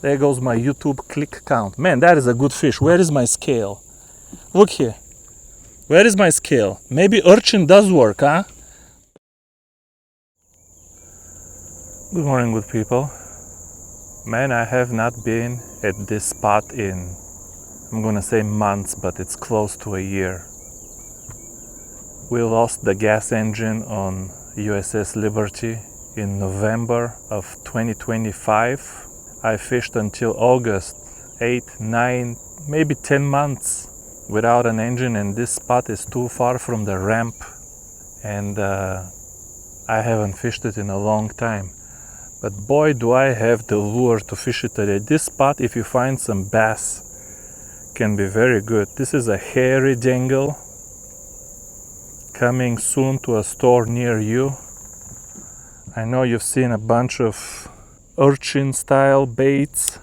There goes my YouTube click count. Man, that is a good fish. Where is my scale? Look here. Where is my scale? Maybe urchin does work, huh? Good morning, good people. Man, I have not been at this spot in, I'm gonna say months, but it's close to a year. We lost the gas engine on USS Liberty in November of 2025. I fished until August, 8, 9, maybe 10 months without an engine, and this spot is too far from the ramp, and I haven't fished it in a long time. But boy, do I have the lure to fish it today. This spot, if you find some bass, can be very good. This is a hairy dangle coming soon to a store near you. I know you've seen a bunch of urchin style baits,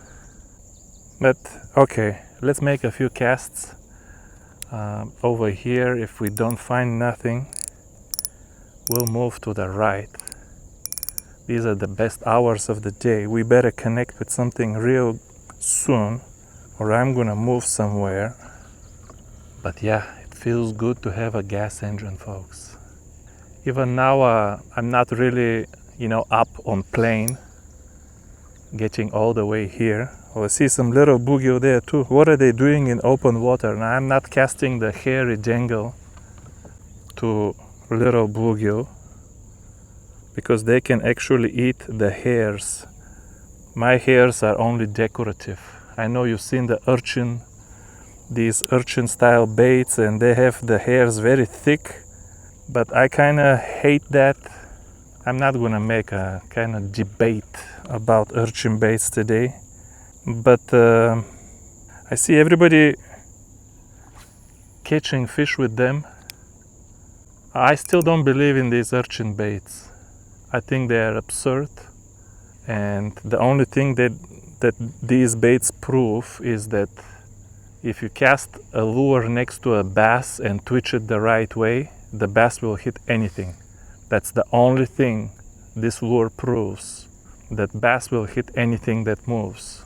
but okay, let's make a few casts over here. If we don't find nothing, we'll move to the right. These are the best hours of the day. We better connect with something real soon, or I'm gonna move somewhere. But yeah, it feels good to have a gas engine, folks. Even now, I'm not really, up on plane, getting all the way here. Oh, I see some little bluegill there too. What are they doing in open water? Now, I'm not casting the hairy dangle to little bluegill, because they can actually eat the hairs. My hairs are only decorative. I know you've seen the urchin, these urchin style baits, and they have the hairs very thick, but I kind of hate that. I'm not gonna make a kind of debate about urchin baits today, but I see everybody catching fish with them. I still don't believe in these urchin baits. I think they are absurd, and the only thing that these baits prove is that if you cast a lure next to a bass and twitch it the right way, the bass will hit anything. That's the only thing this lure proves, that bass will hit anything that moves.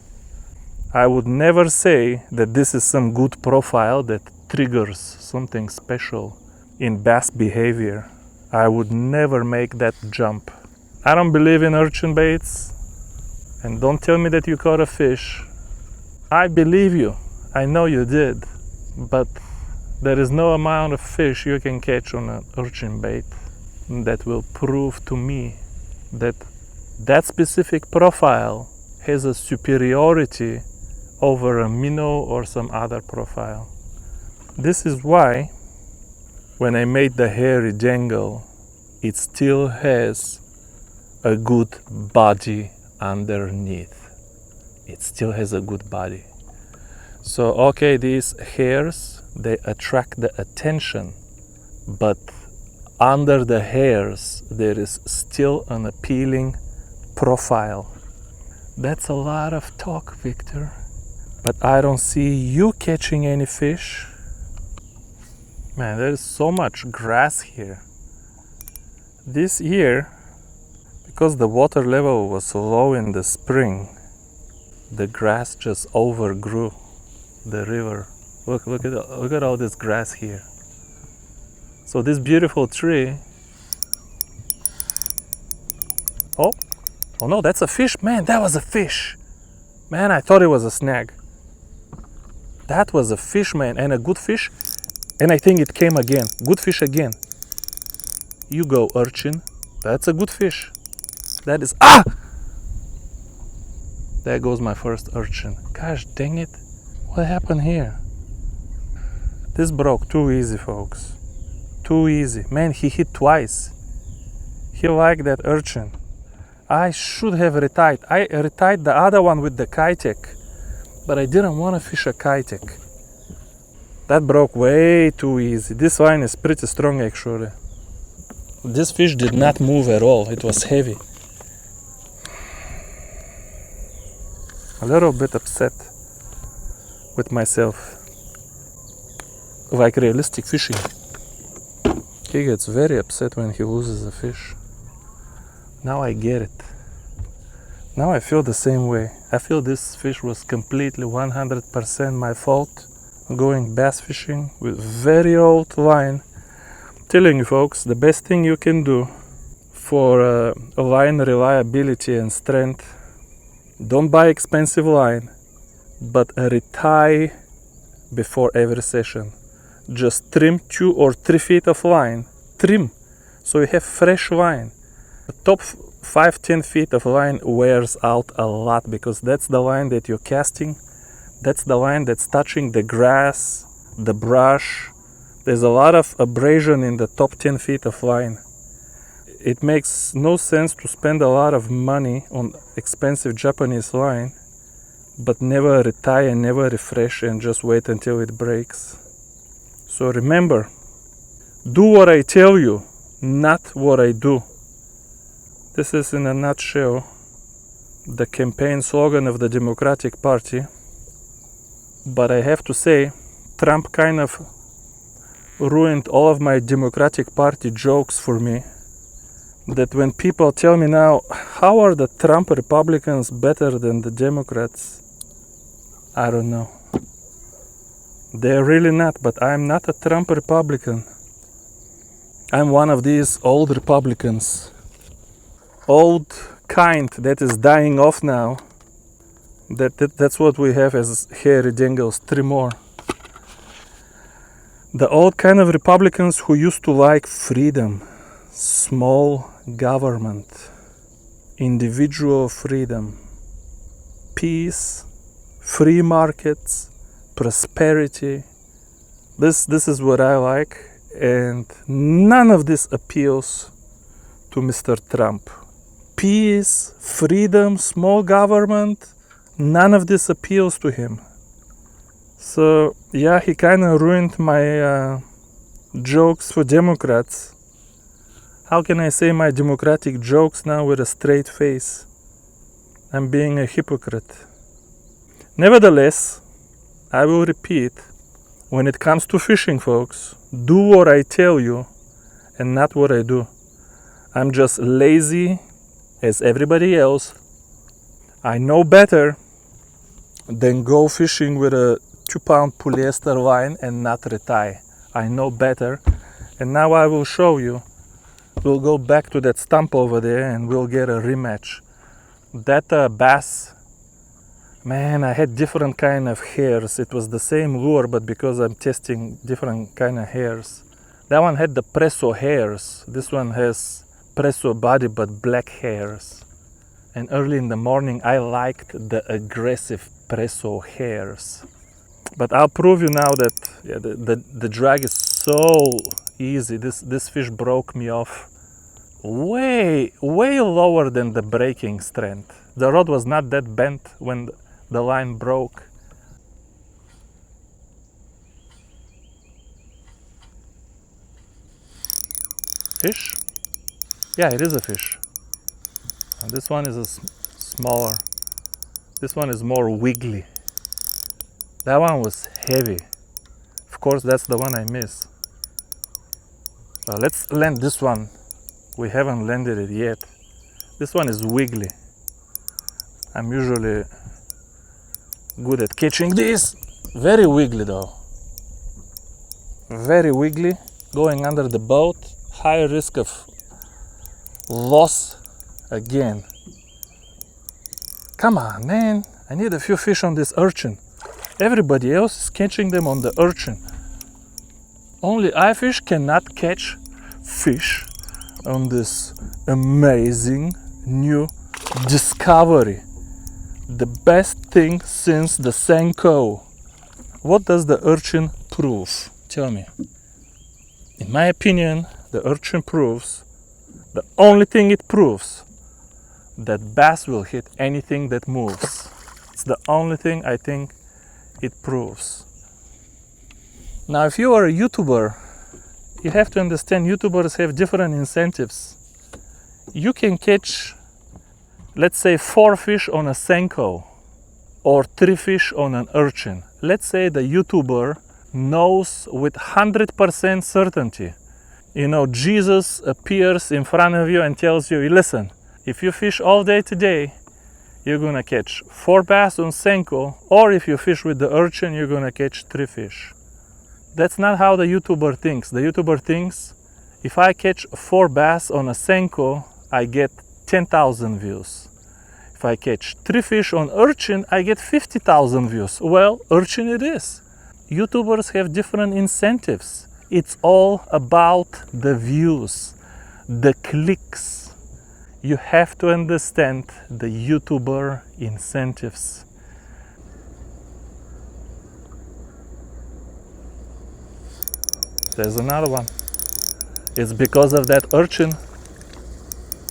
I would never say that this is some good profile that triggers something special in bass behavior. I would never make that jump. I don't believe in urchin baits, and don't tell me that you caught a fish. I believe you. I know you did, but there is no amount of fish you can catch on an urchin bait that will prove to me that that specific profile has a superiority over a minnow or some other profile. This is why when I made the hairy dangle, it still has a good body underneath. It still has a good body. So okay, these hairs, they attract the attention, but under the hairs there is still an appealing profile. That's a lot of talk, Victor, but I don't see you catching any fish. Man, there's so much grass here. This year, because the water level was low in the spring, the grass just overgrew the river. Look at all this grass here. So this beautiful tree. Oh no, that's a fish. Man, that was a fish. Man, I thought it was a snag. That was a fish, man, and a good fish. And I think it came again. Good fish again. You go, urchin. That's a good fish. That is, there goes my first urchin. Gosh dang it. What happened here? This broke too easy, folks. Too easy. Man, he hit twice. He liked that urchin. I should have retied. I retied the other one with the kitek, but I didn't want to fish a kitek. That broke way too easy. This line is pretty strong, actually. This fish did not move at all. It was heavy. A little bit upset with myself. Like realistic fishing. He gets very upset when he loses a fish. Now I get it. Now I feel the same way. I feel this fish was completely 100% my fault. Going bass fishing with very old line. Telling you folks, the best thing you can do for line reliability and strength, don't buy expensive line, but retie before every session. Just trim 2 or 3 feet of line. Trim, so you have fresh line. The top 5-10 feet of line wears out a lot because that's the line that you're casting. That's the line that's touching the grass, the brush. There's a lot of abrasion in the top 10 feet of line. It makes no sense to spend a lot of money on expensive Japanese line, but never retie and never refresh and just wait until it breaks. So remember, do what I tell you, not what I do. This is in a nutshell the campaign slogan of the Democratic Party. But I have to say, Trump kind of ruined all of my Democratic Party jokes for me. That when people tell me now, how are the Trump Republicans better than the Democrats? I don't know. They're really not, but I'm not a Trump Republican. I'm one of these old Republicans. Old kind that is dying off now. That's what we have as hairy dingles, 3 more. The old kind of Republicans who used to like freedom, small government, individual freedom, peace, free markets, prosperity. This is what I like, and none of this appeals to Mr. Trump. Peace, freedom, small government, none of this appeals to him. So yeah, he kind of ruined my jokes for Democrats. How can I say my democratic jokes now with a straight face? I'm being a hypocrite. Nevertheless, I will repeat, when it comes to fishing, folks, do what I tell you and not what I do. I'm just lazy as everybody else. I know better than go fishing with a 2-pound polyester line and not retie. I know better, and now I will show you. We'll go back to that stump over there and we'll get a rematch. That bass, man, I had different kind of hairs. It was the same lure, but because I'm testing different kind of hairs. That one had the presso hairs. This one has presso body but black hairs. And early in the morning I liked the aggressive presso hairs. But I'll prove you now that the drag is so easy. This fish broke me off way lower than the breaking strength. The rod was not that bent when the line broke. Fish? Yeah, it is a fish. And this one is smaller. This one is more wiggly. That one was heavy. Of course, that's the one I miss. So let's land this one. We haven't landed it yet. This one is wiggly. I'm usually good at catching this. Very wiggly though. Very wiggly. Going under the boat. High risk of loss again. Come on, man. I need a few fish on this urchin. Everybody else is catching them on the urchin. Only I fish cannot catch fish on this amazing new discovery. The best thing since the Senko. What does the urchin prove? Tell me. In my opinion, the urchin proves, the only thing it proves, that bass will hit anything that moves. It's the only thing I think it proves. Now, if you are a YouTuber, you have to understand YouTubers have different incentives. You can catch, let's say, 4 fish on a Senko or 3 fish on an urchin. Let's say the YouTuber knows with 100% certainty. You know, Jesus appears in front of you and tells you, listen, if you fish all day today, you're gonna catch 4 bass on Senko, or if you fish with the urchin, you're gonna catch 3 fish. That's not how the YouTuber thinks. The YouTuber thinks, if I catch 4 bass on a Senko, I get 10,000 views. If I catch 3 fish on urchin, I get 50,000 views. Well, urchin it is. YouTubers have different incentives. It's all about the views, the clicks. You have to understand the YouTuber incentives. There's another one. It's because of that urchin.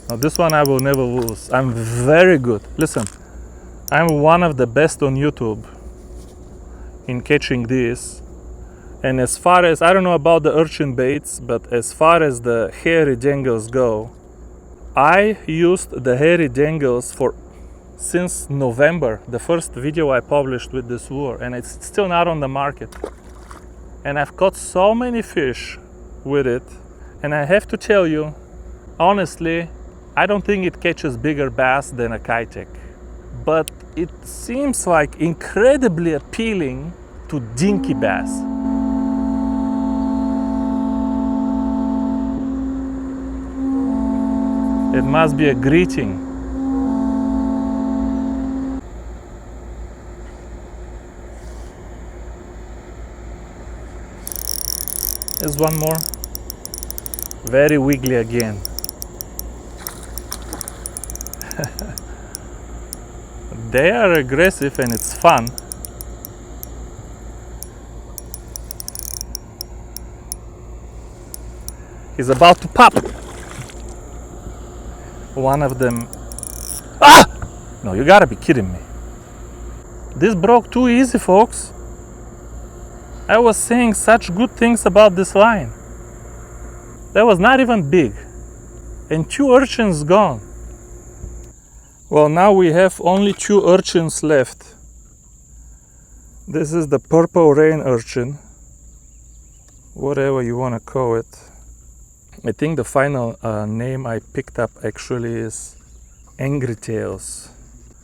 Now this one I will never lose. I'm very good. Listen, I'm one of the best on YouTube in catching these. And as far as, I don't know about the urchin baits, but as far as the hairy dangles go, I used the hairy dangles since November, the first video I published with this lure, and it's still not on the market. And I've caught so many fish with it, and I have to tell you, honestly, I don't think it catches bigger bass than a Kitech, but it seems like incredibly appealing to dinky bass. It must be a greeting. There's one more. Very wiggly again. They are aggressive and it's fun. He's about to pop. One of them. Ah! No, you gotta be kidding me. This broke too easy, folks. I was saying such good things about this line. That was not even big. And 2 urchins gone. Well, now we have only 2 urchins left. This is the purple rain urchin. Whatever you want to call it. I think the final name I picked up actually is Angry Tails,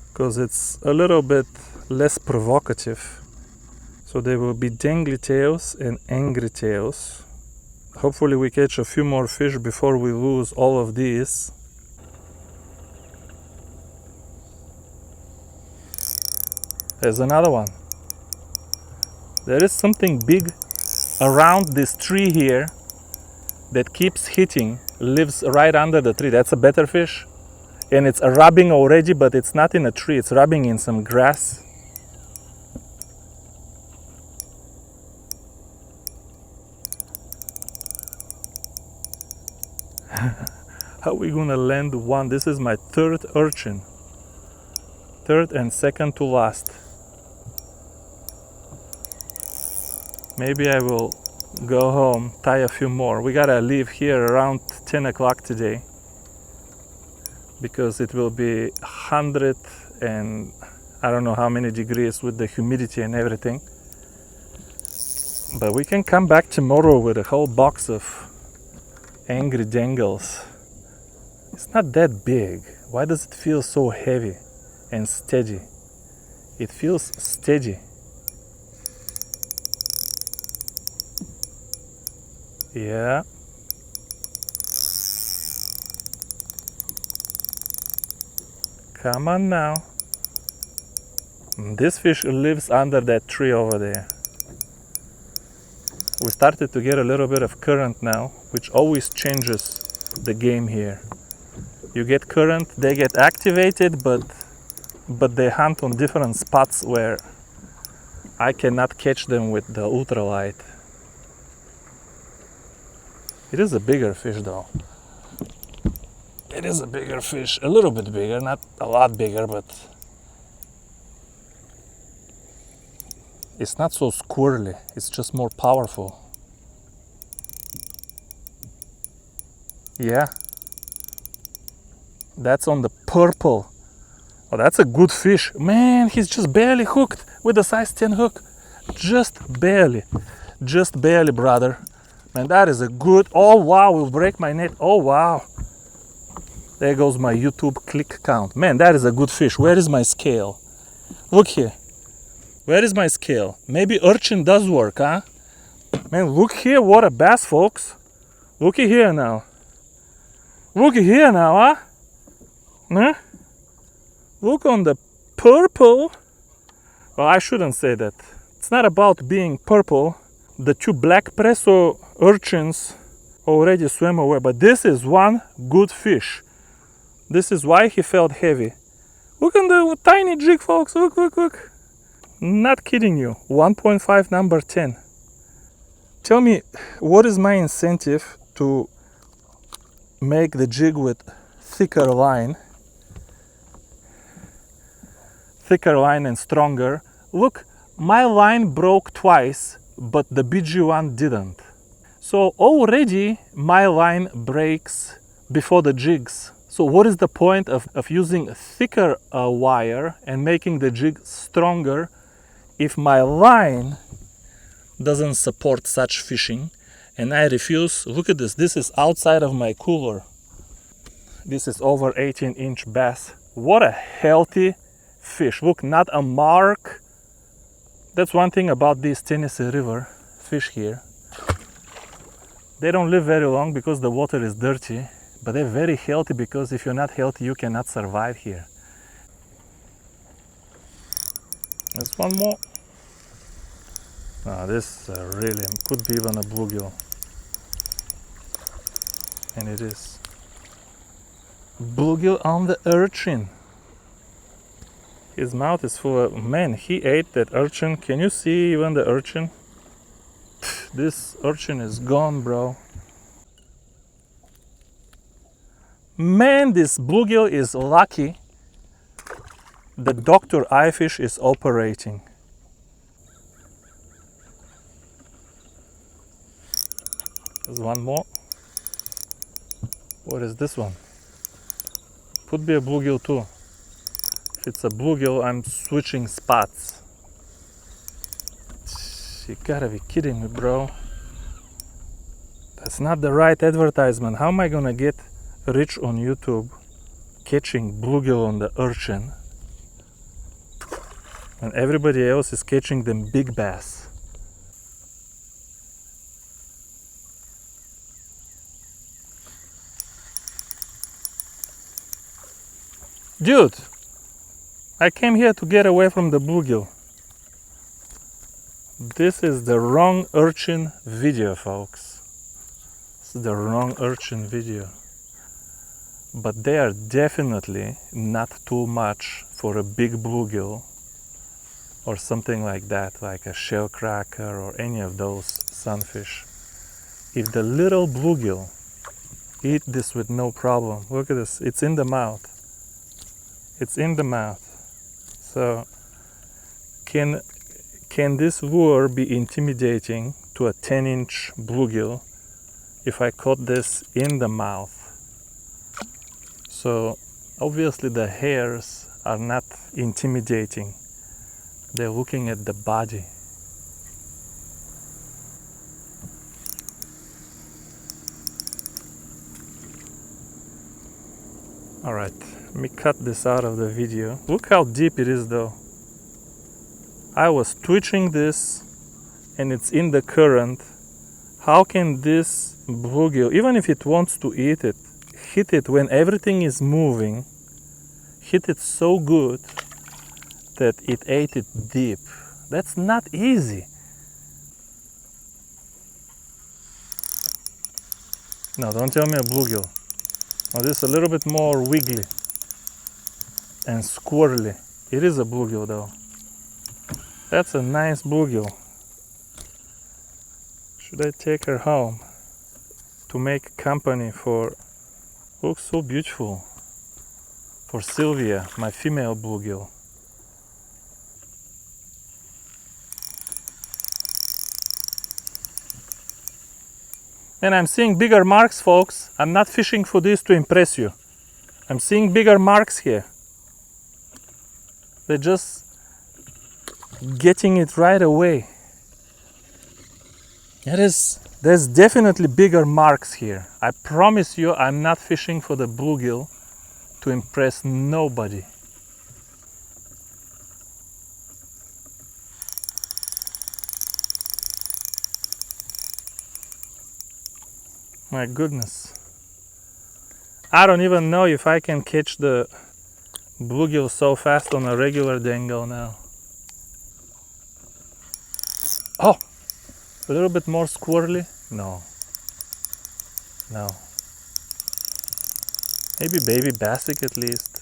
because it's a little bit less provocative. So there will be Dangly Tails and Angry Tails. Hopefully we catch a few more fish before we lose all of these. There's another one. There is something big around this tree here that keeps hitting, lives right under the tree. That's a better fish. And it's rubbing already, but it's not in a tree, it's rubbing in some grass. How are we gonna land one? This is my 3rd urchin. 3rd and 2nd to last. Maybe I will go home, tie a few more. We gotta leave here around 10 o'clock today, because it will be 100 and I don't know how many degrees with the humidity and everything. But we can come back tomorrow with a whole box of angry dangles. It's not that big. Why does it feel so heavy and steady? It feels steady. Yeah. Come on now. This fish lives under that tree over there. We started to get a little bit of current now, which always changes the game here. You get current, they get activated, but they hunt on different spots where I cannot catch them with the ultralight. It is a bigger fish though. It is a bigger fish, a little bit bigger, not a lot bigger, but it's not so squirrely, it's just more powerful. Yeah. That's on the purple. Oh, that's a good fish. Man, he's just barely hooked with a size 10 hook. Just barely, brother. Man, that is a good, oh wow, will break my net. Oh wow. There goes my YouTube click count. Man, that is a good fish. Where is my scale? Look here. Where is my scale? Maybe urchin does work, huh? Man, look here, what a bass, folks. Looky here now. Looky here now, huh? Huh? Look on the purple. Well, I shouldn't say that. It's not about being purple. The two black presso urchins already swam away, but this is one good fish. This is why he felt heavy. Look on the tiny jig, folks. Look, look, look. Not kidding you. 1.5, number 10. Tell me, what is my incentive to make the jig with thicker line and stronger? Look, my line broke twice, but the BG one didn't. So already my line breaks before the jigs. So what is the point of using a thicker wire and making the jig stronger if my line doesn't support such fishing? And I refuse. Look at this. This is outside of my cooler. This is over 18-inch bass. What a healthy fish. Look, not a mark. That's one thing about these Tennessee River fish here. They don't live very long because the water is dirty, but they're very healthy because if you're not healthy, you cannot survive here. There's one more. This really could be even a bluegill. And it is. Bluegill on the urchin. His mouth is full of... Man, he ate that urchin. Can you see even the urchin? This urchin is gone, bro. Man, this bluegill is lucky the Dr. Eyefish is operating. There's one more. What is this one? Could be a bluegill too. If it's a bluegill, I'm switching spots. You gotta be kidding me, bro. That's not the right advertisement. How am I gonna get rich on YouTube catching bluegill on the urchin when everybody else is catching them big bass? Dude, I came here to get away from the bluegill. This is the wrong urchin video, folks. This is the wrong urchin video. But they are definitely not too much for a big bluegill or something like that, like a shell cracker or any of those sunfish. If the little bluegill eat this with no problem, look at this, it's in the mouth. It's in the mouth. So can this lure be intimidating to a 10-inch bluegill if I caught this in the mouth? So obviously the hairs are not intimidating. They're looking at the body. All right, let me cut this out of the video. Look how deep it is though. I was twitching this and it's in the current. How can this bluegill, even if it wants to eat it, hit it when everything is moving, hit it so good that it ate it deep? That's not easy. No, don't tell me a bluegill. Oh, this is a little bit more wiggly and squirrely. It is a bluegill though. That's a nice bluegill. Should I take her home to make company for... Looks so beautiful. For Sylvia, my female bluegill. And I'm seeing bigger marks, folks. I'm not fishing for this to impress you. I'm seeing bigger marks here. They're just getting it right away. There's definitely bigger marks here. I promise you I'm not fishing for the bluegill to impress nobody. My goodness. I don't even know if I can catch the bluegill so fast on a regular dangle now. Oh! A little bit more squirrely? No. No. Maybe baby bassick at least.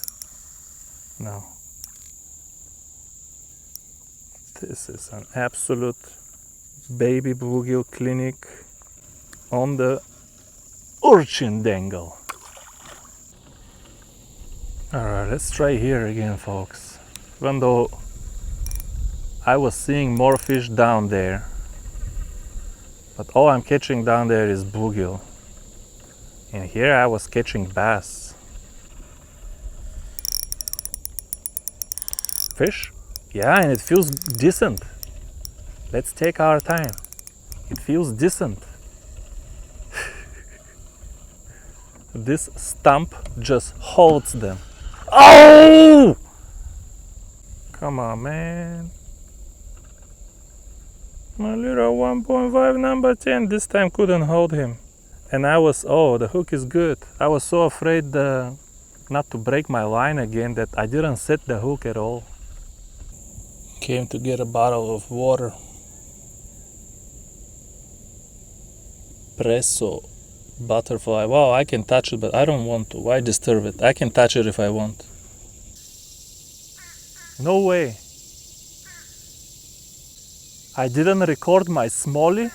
No. This is an absolute baby bluegill clinic on the URCHIN dangle. Alright, let's try here again, folks. Even though I was seeing more fish down there, but all I'm catching down there is bluegill. And here I was catching bass. Fish? Yeah, and it feels decent. Let's take our time. It feels decent. This stump just holds them. Oh! Come on, man. My little 1.5 number 10 this time couldn't hold him. And I was, oh, the hook is good. I was so afraid not to break my line again that I didn't set the hook at all. Came to get a bottle of water. Presso butterfly. Wow, I can touch it, but I don't want to. Why disturb it? I can touch it if I want. No way. I didn't record my smallie.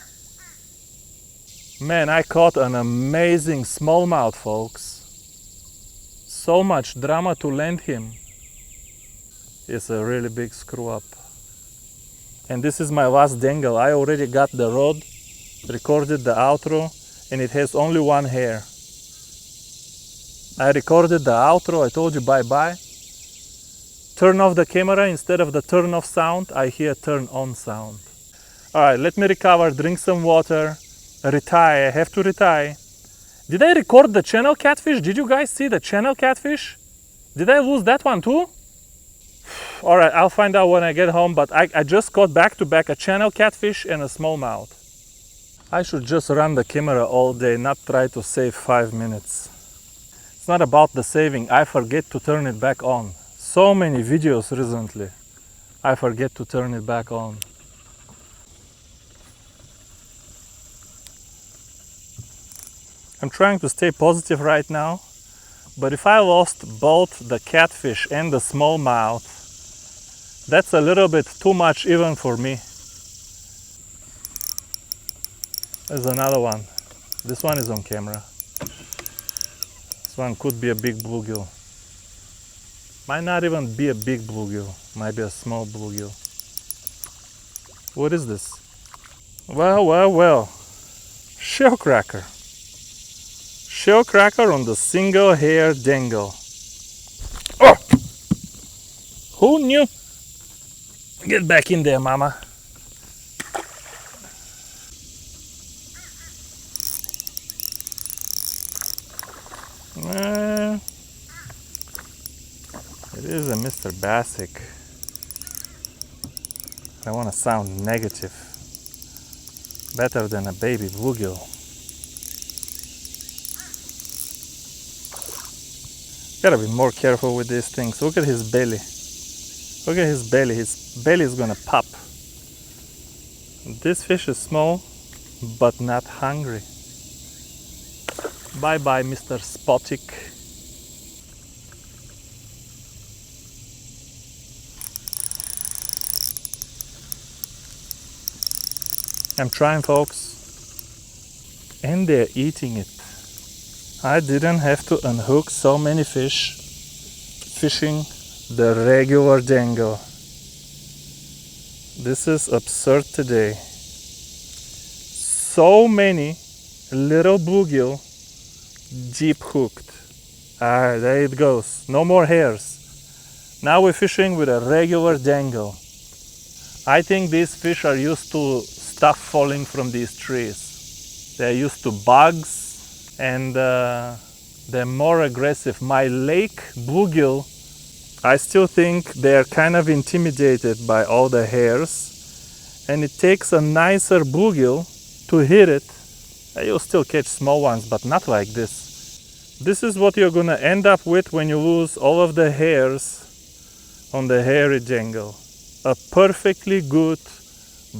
Man, I caught an amazing smallmouth, folks. So much drama to land him. It's a really big screw up. And this is my last dangle. I already got the rod, recorded the outro, and it has only one hair. I recorded the outro, I told you bye-bye. Turn off the camera, instead of the turn off sound, I hear turn on sound. Alright, let me recover, drink some water, retire, I have to retire. Did I record the channel catfish? Did you guys see the channel catfish? Did I lose that one too? Alright, I'll find out when I get home, but I just caught back-to-back a channel catfish and a smallmouth. I should just run the camera all day, not try to save 5 minutes. It's not about the saving, I forget to turn it back on. So many videos recently, I forget to turn it back on. I'm trying to stay positive right now, but if I lost both the catfish and the smallmouth, that's a little bit too much even for me. There's another one. This one is on camera. This one could be a big bluegill. Might not even be a big bluegill. Might be a small bluegill. What is this? Well, well, well. Shellcracker. Shellcracker on the single hair dangle. Oh! Who knew? Get back in there, mama. It is a Mr. Bassick. I want to sound negative. Better than a baby bluegill. Gotta be more careful with these things. Look at his belly. Look at his belly. His belly is gonna pop. This fish is small, but not hungry. Bye bye, Mr. Spotic. I'm trying, folks, and they're eating it. I didn't have to unhook so many fish fishing the regular dangle. This is absurd today. So many little bluegill deep hooked. There it goes. No more hairs. Now we're fishing with a regular dangle. I think these fish are used to stuff falling from these trees. They're used to bugs and They're more aggressive. My lake bluegill, I still think they're kind of intimidated by all the hairs, and it takes a nicer bluegill to hit it. You'll still catch small ones, but not like this. This is what you're gonna end up with when you lose all of the hairs on the hairy jangle. A perfectly good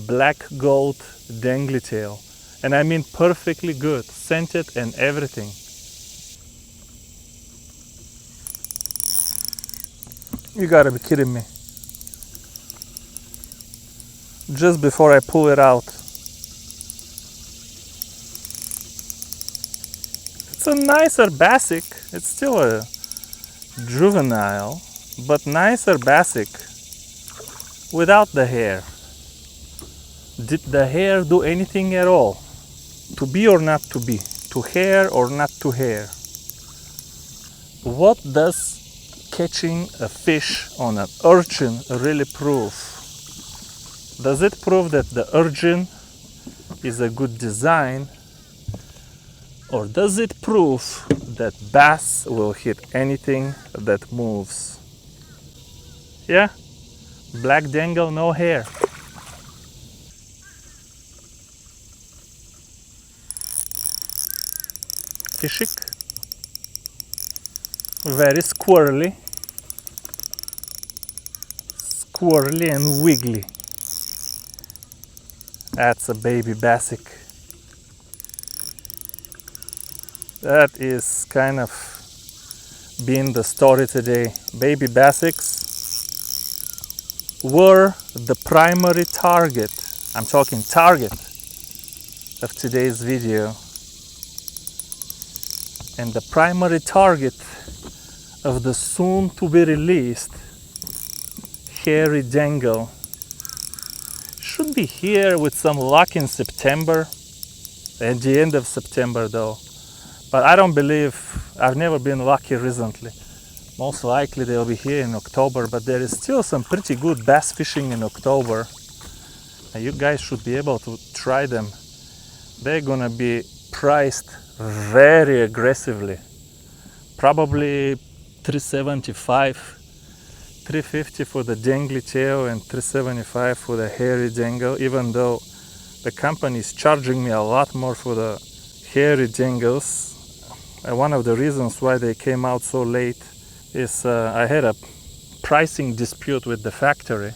black gold dangly tail. And I mean perfectly good, scented and everything. You gotta be kidding me. Just before I pull it out. It's a nicer basic. It's still a juvenile, but nicer basic without the hair. Did the hair do anything at all? To be or not to be? To hair or not to hair? What does catching a fish on an urchin really prove? Does it prove that the urchin is a good design, or does it prove that bass will hit anything that moves? Yeah, black dangle, no hair. Fishing, very squirrely and wiggly. That's a baby bassic. That is kind of been the story today. Baby bassics were the primary target, I'm talking target, of today's video. And the primary target of the soon to be released hairy jangle should be here with some luck in September, at the end of September though. But I don't believe, I've never been lucky recently. Most likely they'll be here in October, but there is still some pretty good bass fishing in October. And you guys should be able to try them. They're gonna be priced very aggressively. Probably $375, $350 for the jangly tail and $375 for the hairy jangle, even though the company is charging me a lot more for the hairy jangles. And one of the reasons why they came out so late is I had a pricing dispute with the factory,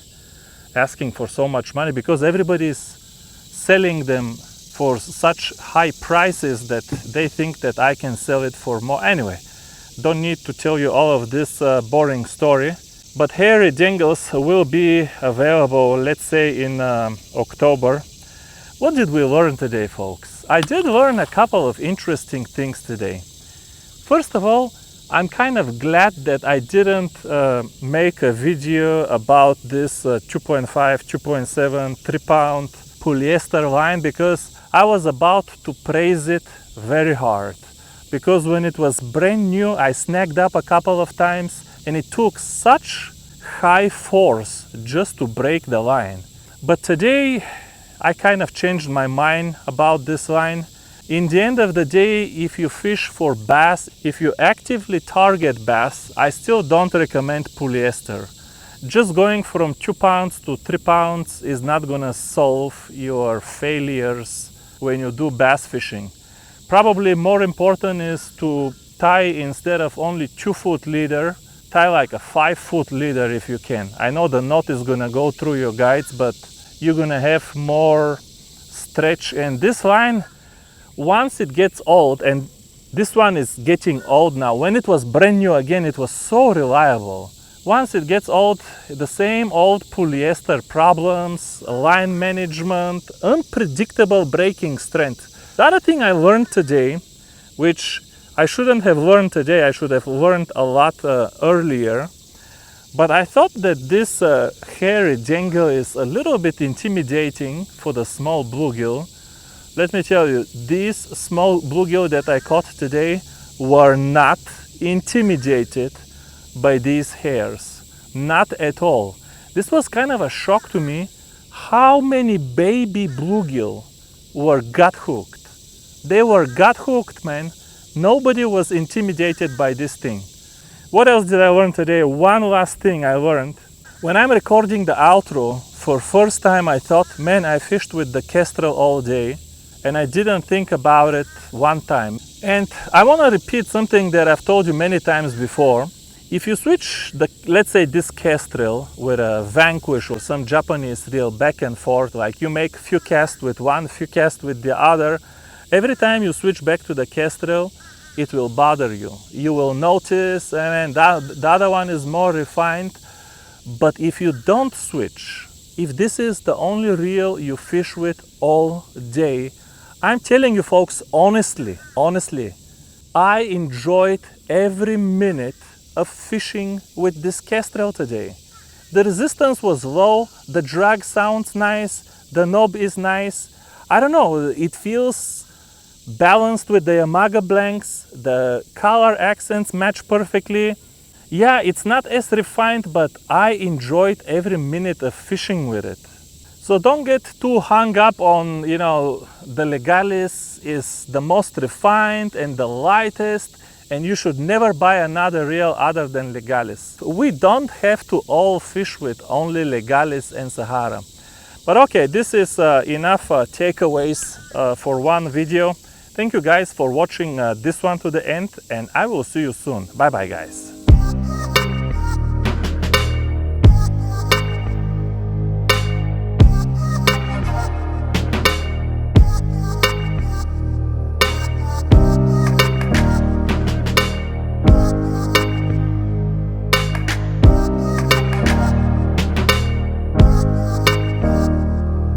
asking for so much money because everybody is selling them for such high prices that they think that I can sell it for more. Anyway, don't need to tell you all of this boring story, but hairy jangles will be available, let's say in October. What did we learn today, folks? I did learn a couple of interesting things today. First of all, I'm kind of glad that I didn't make a video about this 2.5, 2.7, 3-pound polyester line, because I was about to praise it very hard. Because when it was brand new, I snagged up a couple of times and it took such high force just to break the line. But today, I kind of changed my mind about this line. In the end of the day, if you fish for bass, if you actively target bass, I still don't recommend polyester. Just going from 2 pounds to 3 pounds is not gonna solve your failures when you do bass fishing. Probably more important is to tie, instead of only 2-foot leader, tie like a 5-foot leader if you can. I know the knot is gonna go through your guides, but you're gonna have more stretch. And this line, once it gets old, and this one is getting old now, when it was brand new again, it was so reliable. Once it gets old, the same old polyester problems, line management, unpredictable breaking strength. The other thing I learned today, which I shouldn't have learned today, I should have learned a lot earlier, but I thought that this hairy jangle is a little bit intimidating for the small bluegill. Let me tell you, these small bluegill that I caught today were not intimidated by these hairs, not at all. This was kind of a shock to me, how many baby bluegill were gut hooked. They were gut hooked, man. Nobody was intimidated by this thing. What else did I learn today? One last thing I learned. When I'm recording the outro, for first time I thought, man, I fished with the kestrel all day, and I didn't think about it one time. And I want to repeat something that I've told you many times before. If you switch let's say this kestrel with a Vanquish or some Japanese reel back and forth, like you make few casts with one, few casts with the other, every time you switch back to the kestrel, it will bother you. You will notice, and the other one is more refined. But if you don't switch, if this is the only reel you fish with all day, I'm telling you folks, honestly, I enjoyed every minute of fishing with this kestrel today. The resistance was low, the drag sounds nice, the knob is nice. I don't know, it feels balanced with the Yamaga blanks, the color accents match perfectly. Yeah, it's not as refined, but I enjoyed every minute of fishing with it. So don't get too hung up on, the Legalis is the most refined and the lightest, and you should never buy another reel other than Legalis. We don't have to all fish with only Legalis and Sahara. But okay, this is enough takeaways for one video. Thank you guys for watching this one to the end, and I will see you soon. Bye bye guys.